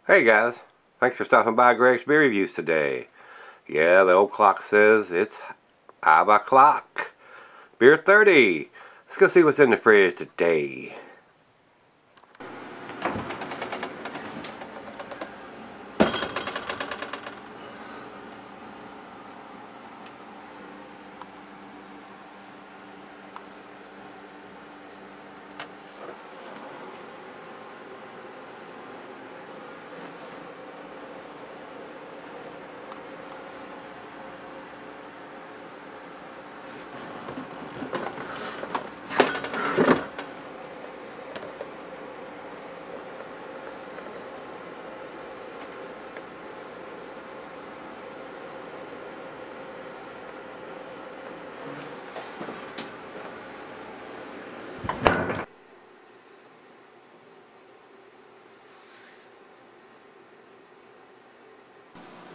Hey guys, thanks for stopping by Gregsbeerreviews today. Yeah, the old clock says it's 5 o'clock. Beer 30. Let's go see what's in the fridge today.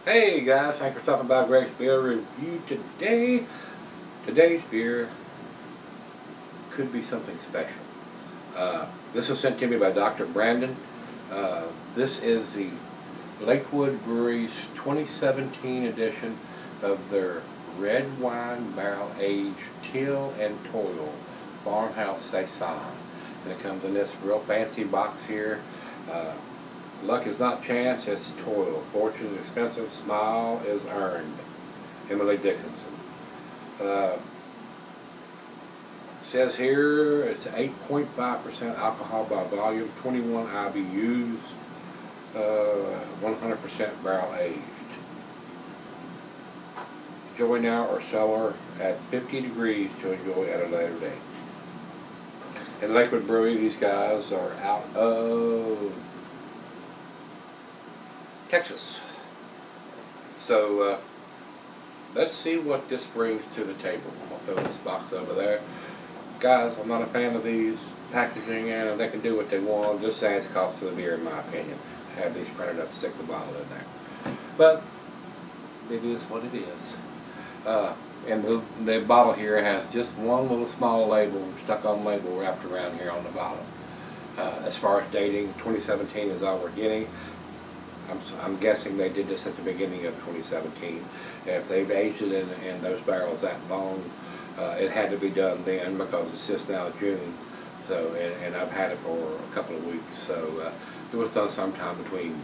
Hey guys, thanks for stopping by Greg's Beer Review today. Today's beer could be something special. This was sent to me by Dr. Brandon. This is the Lakewood Brewery's 2017 edition of their red wine barrel aged Till and Toil Farmhouse Saison. And it comes in this real fancy box here. Luck is not chance, it's toil. Fortune is expensive, smile is earned. Emily Dickinson. Says here it's 8.5% alcohol by volume, 21 IBUs, 100% barrel aged. Enjoy now or cellar at 50 degrees to enjoy at a later date. In Lakewood Brewing, these guys are out of Texas. So let's see what this brings to the table. I'll throw this box over there. Guys, I'm not a fan of these packaging, and they can do what they want. This adds cost to the beer, in my opinion. I have these printed up to stick the bottle in there. But it is what it is. And the bottle here has just one little small label, stuck on label wrapped around here on the bottom. As far as dating, 2017 is all we're getting. I'm guessing they did this at the beginning of 2017. And if they've aged it in those barrels that long, it had to be done then because it's just now June. So, and I've had it for a couple of weeks. So it was done sometime between,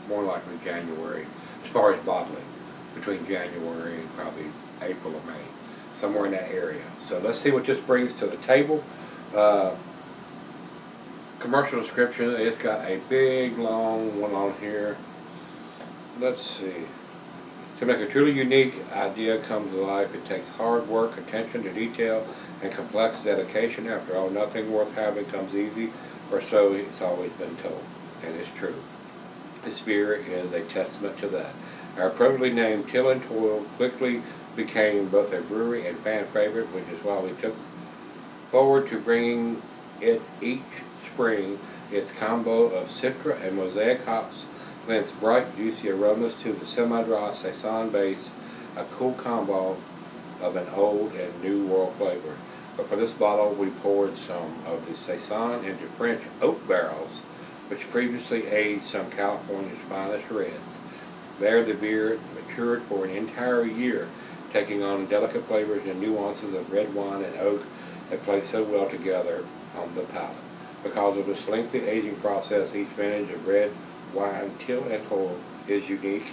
more likely January, as far as bottling, between January and probably April or May, somewhere in that area. So let's see what this brings to the table. Commercial description, it's got a big long one on here. Let's see. To make a truly unique idea come to life, it takes hard work, attention to detail, and complex dedication. After all, nothing worth having comes easy, or so it's always been told, and it's true. This beer is a testament to that. Our appropriately named Till and Toil quickly became both a brewery and fan favorite, which is why we took forward to bringing it each spring. Its combo of Citra and Mosaic hops lends bright, juicy aromas to the semi-dry Saison base, a cool combo of an old and new world flavor. But for this bottle, we poured some of the Saison into French oak barrels, which previously aged some California's finest reds. There, the beer matured for an entire year, taking on delicate flavors and nuances of red wine and oak that play so well together on the palate. Because of this lengthy aging process, each vintage of red wine, Till and Toil, is unique,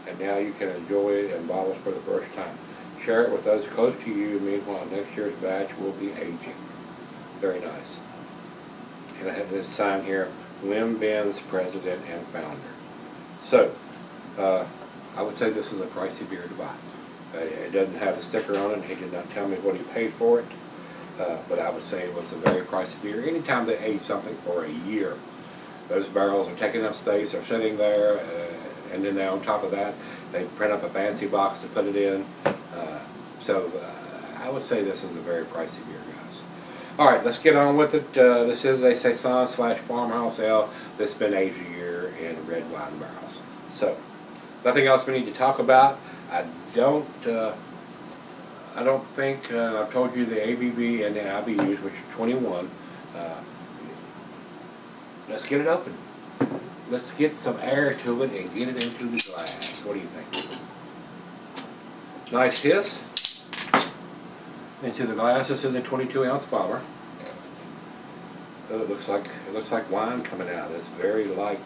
and now you can enjoy it in bottles for the first time. Share it with those close to you. Meanwhile, next year's batch will be aging. Very nice. And I have this sign here, Wim Benz, President and Founder. So, I would say this is a pricey beer to buy. It doesn't have a sticker on it. He did not tell me what he paid for it. But I would say it was a very pricey beer. Anytime they age something for a year, those barrels are taking up space, they're sitting there, and then on top of that, they print up a fancy box to put it in. So I would say this is a very pricey beer, guys. All right, let's get on with it. This is a Saison / Farmhouse Ale that's been aged a year in red wine barrels. So, nothing else we need to talk about. I don't think, I've told you the ABV and the IBUs, which are 21. Let's get it open. let's get some air to it and get it into the glass. What do you think? Nice hiss into the glass. This is a 22-ounce bomber. Oh, it looks like wine coming out. It's very light.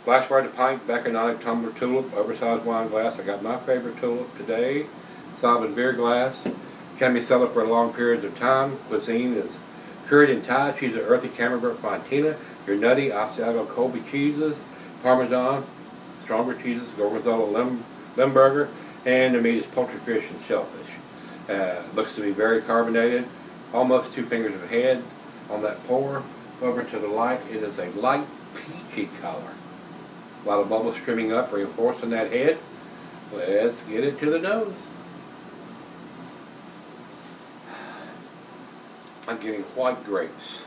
Glassware to pint, Becker 9 tumbler tulip, oversized wine glass. I got my favorite tulip today. Solid beer glass. Can be sold for long periods of time. Cuisine is cured in Thai cheese, earthy Camembert Fontina, your nutty Asiago Colby cheeses, Parmesan, stronger cheeses, Gorgonzola Limburger, and the meat is poultry, fish, and shellfish. Looks to be very carbonated, almost 2 fingers of head on that pour. Over to the light, it is a light peachy color. A lot of bubbles streaming up, reinforcing that head. Let's get it to the nose. I'm getting white grapes.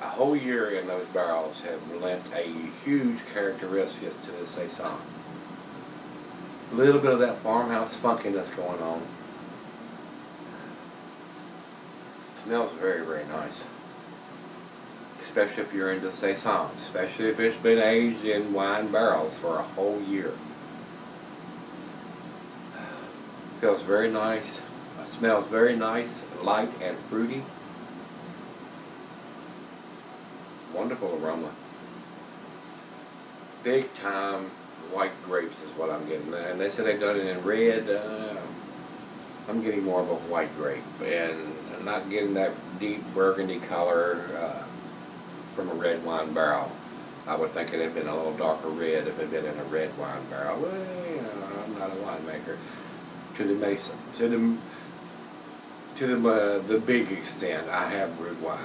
A whole year in those barrels have lent a huge characteristics to this Saison. A little bit of that farmhouse funkiness going on. Smells very, very nice. Especially if you're into Saison, especially if it's been aged in wine barrels for a whole year. Feels very nice. Smells very nice, light and fruity. Wonderful aroma. Big time white grapes is what I'm getting. And they said they've done it in red. I'm getting more of a white grape, and I'm not getting that deep burgundy color from a red wine barrel. I would think it had been a little darker red if it had been in a red wine barrel. Well, you know, I'm not a winemaker to the mason, to the big extent. I have brewed wine.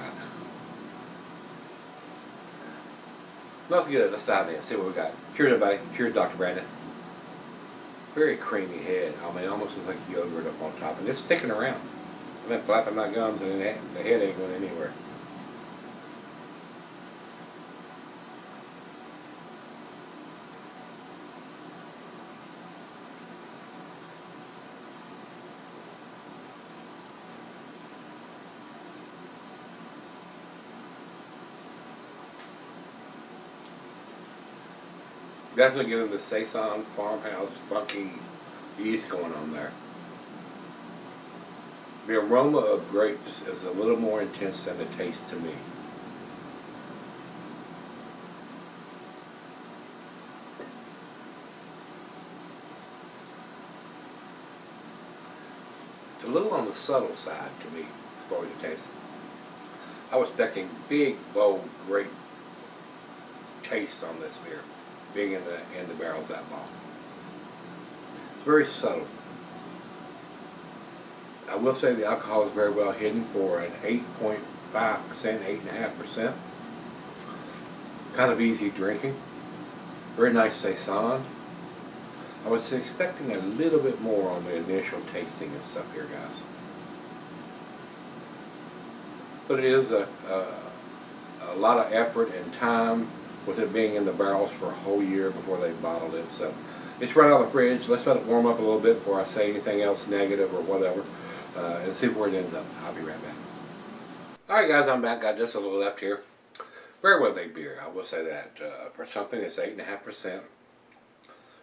Let's get it. Let's dive in. See what we got. Cheers, everybody. Cheers, Dr. Brandon. Very creamy head. I mean, almost looks like yogurt up on top, and it's sticking around. I've been flapping my gums, and the head ain't going anywhere. Definitely giving the Saison farmhouse funky yeast going on there. The aroma of grapes is a little more intense than the taste to me. It's a little on the subtle side to me as far as the taste. I was expecting big, bold grape taste on this beer, being in the barrel that long. It's very subtle. I will say the alcohol is very well hidden for an 8.5%, 8.5%. Kind of easy drinking. Very nice Saison. I was expecting a little bit more on the initial tasting and stuff here, guys. But it is a lot of effort and time with it being in the barrels for a whole year before they bottled it. So it's right out of the fridge. Let's let it warm up a little bit before I say anything else negative or whatever, and see where it ends up. I'll be right back. Alright guys, I'm back. Got just a little left here. Very well made beer, I will say that. For something that's 8.5%,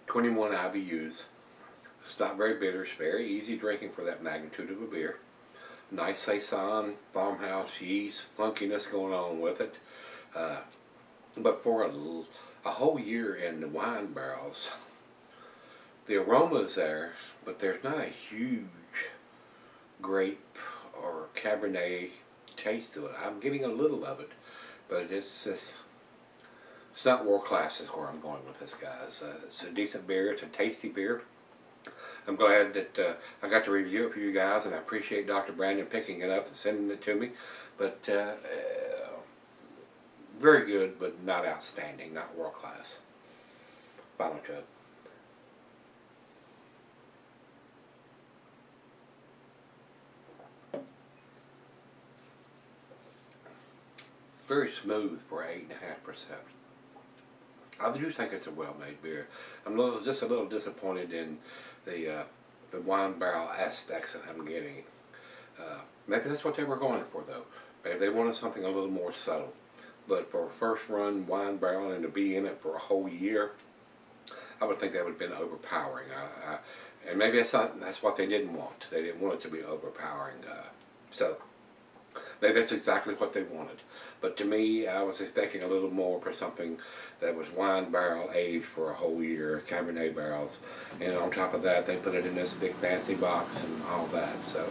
21 IBUs. It's not very bitter. It's very easy drinking for that magnitude of a beer. Nice Saison, farmhouse yeast, funkiness going on with it. But for a whole year in the wine barrels, the aroma is there, but there's not a huge grape or Cabernet taste to it. I'm getting a little of it, but it's not world class is where I'm going with this, guys. It's a decent beer. It's a tasty beer. I'm glad that I got to review it for you guys, and I appreciate Dr. Brandon picking it up and sending it to me. But very good, but not outstanding, not world class. Final chug. Very smooth for 8.5%. I do think it's a well-made beer. I'm just a little disappointed in the wine barrel aspects that I'm getting. Maybe that's what they were going for, though. Maybe they wanted something a little more subtle. But for a first run wine barrel and to be in it for a whole year, I would think that would have been overpowering. And maybe that's what they didn't want. They didn't want it to be overpowering. So maybe that's exactly what they wanted. But to me, I was expecting a little more for something that was wine barrel aged for a whole year, Cabernet barrels. And on top of that, they put it in this big fancy box and all that. So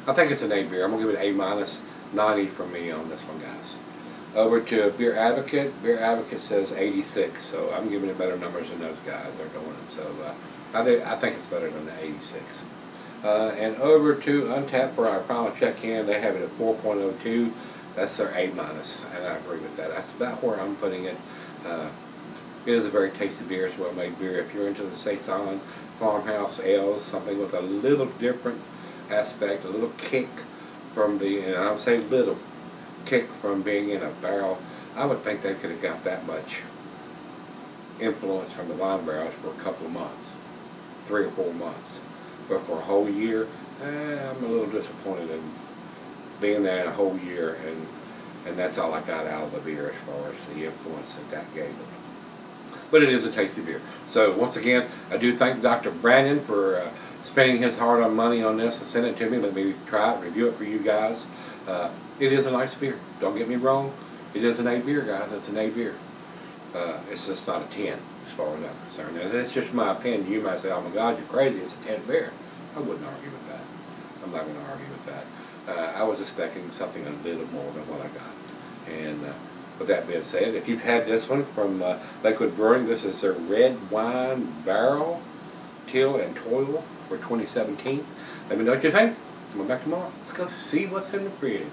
I think it's an A beer. I'm going to give it A-, 90 from me on this one, guys. Over to Beer Advocate. Beer Advocate says 86, so I'm giving it better numbers than those guys are doing it. So I think it's better than the 86. And over to Untapped for our final check-in, they have it at 4.02. That's their A-, and I agree with that. That's about where I'm putting it. It is a very tasty beer. It's a well-made beer. If you're into the Saison farmhouse ales, something with a little different aspect, a little kick from the, and I would say little kick from being in a barrel, I would think they could have got that much influence from the wine barrels for a couple of months, 3 or 4 months. But for a whole year, I'm a little disappointed in being there in a whole year, and that's all I got out of the beer as far as the influence that gave it. But it is a tasty beer. So once again, I do thank Dr. Brandon for spending his hard-earned money on this and sending it to me. Let me try it, review it for you guys. It is a nice beer. Don't get me wrong. It is an A beer, guys. It's an A beer. It's just not a 10 as far as I'm concerned. And that's just my opinion. You might say, oh my God, you're crazy. It's a 10 beer. I wouldn't argue with that. I'm not going to argue with that. I was expecting something a little more than what I got. And with that being said, if you've had this one from Lakewood Brewing, this is their red wine barrel, Till and Toil for 2017. Let me know what you think. Come back tomorrow. Let's go see what's in the fridge.